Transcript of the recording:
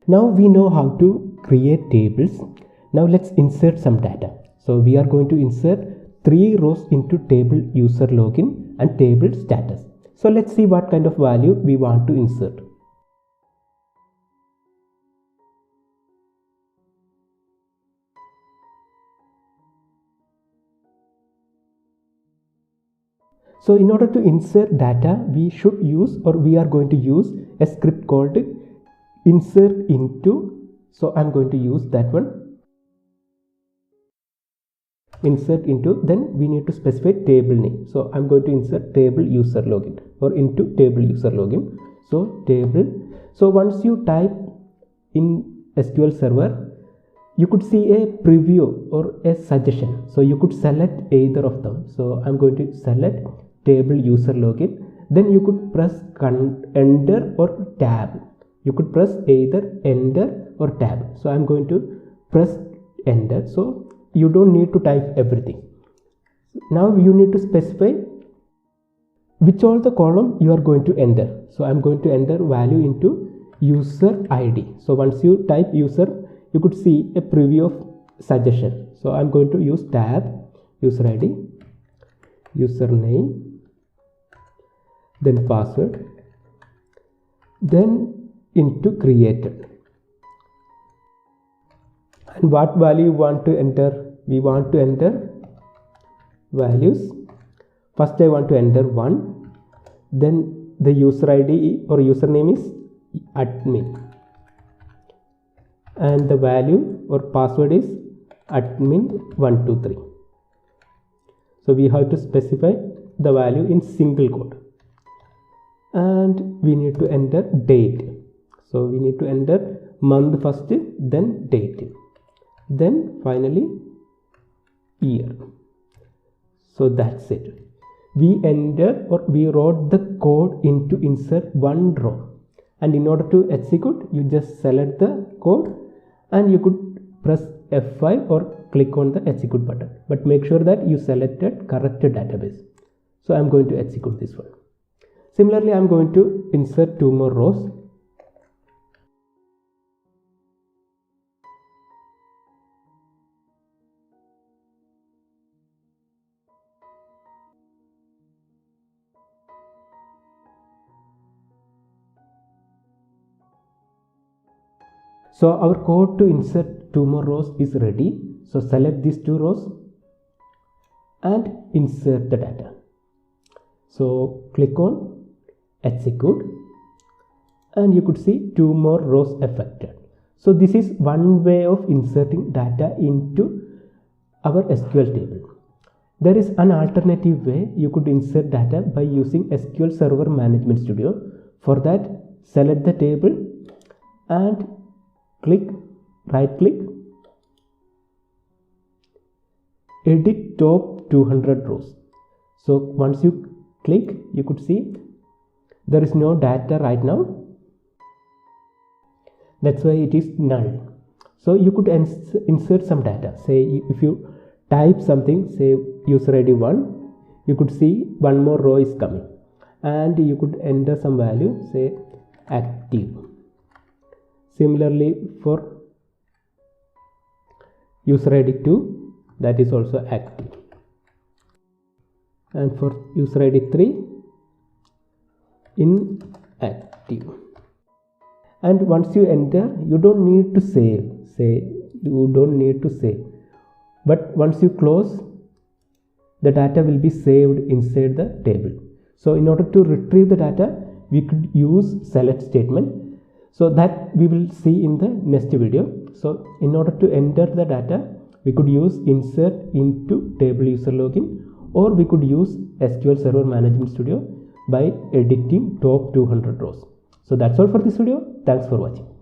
Now we know how to create tables. Now let's insert some data. So we are going to insert 3 rows into table user login and table status. So let's see what kind of value we want to insert. So in order to insert data, we should use, or we are going to use, a script called insert into. So I'm going to use that one. Insert into, then we need to specify table name. So I'm going to insert table user login, or into table user login. So table. So once you type in SQL Server, you could see a preview or a suggestion. So you could select either of them. So I'm going to select table user login. Then you could press enter or tab. You could press either enter or tab. So I'm going to press enter. So you don't need to type everything. Now you need to specify which all the column you are going to enter. So I'm going to enter value into user ID. So once you type user, you could see a preview of suggestion. So I'm going to use tab, user ID, username, then password, then into created. And what value you want to enter? We want to enter values. First I want to enter 1. Then the user ID or username is admin. And the value or password is admin123. So we have to specify the value in single quote. And we need to enter date. So we need to enter month first, then date, then finally year. So that's it. We enter, or we wrote the code into insert one row. And in order to execute, you just select the code and you could press F5 or click on the execute button. But make sure that you selected correct database. So I'm going to execute this one. Similarly, I'm going to insert 2 more rows. So our code to insert 2 more rows is ready. So select these 2 rows and insert the data. So click on execute and you could see 2 more rows affected. So this is one way of inserting data into our SQL table. There is an alternative way you could insert data by using SQL Server Management Studio. For that, select the table and right click, edit top 200 rows. So once you click, you could see there is no data right now. That's why it is null. So you could insert some data. Say if you type something, say user ID 1, you could see 1 more row is coming. And you could enter some value, say active. Similarly for user ID 2, that is also active. And for user ID 3, inactive. And once you enter, you don't need to save. But once you close, the data will be saved inside the table. So in order to retrieve the data, we could use select statement. So that we will see in the next video. So in order to enter the data, we could use insert into table user login, or we could use SQL Server Management Studio by editing top 200 rows. So that's all for this video. Thanks for watching.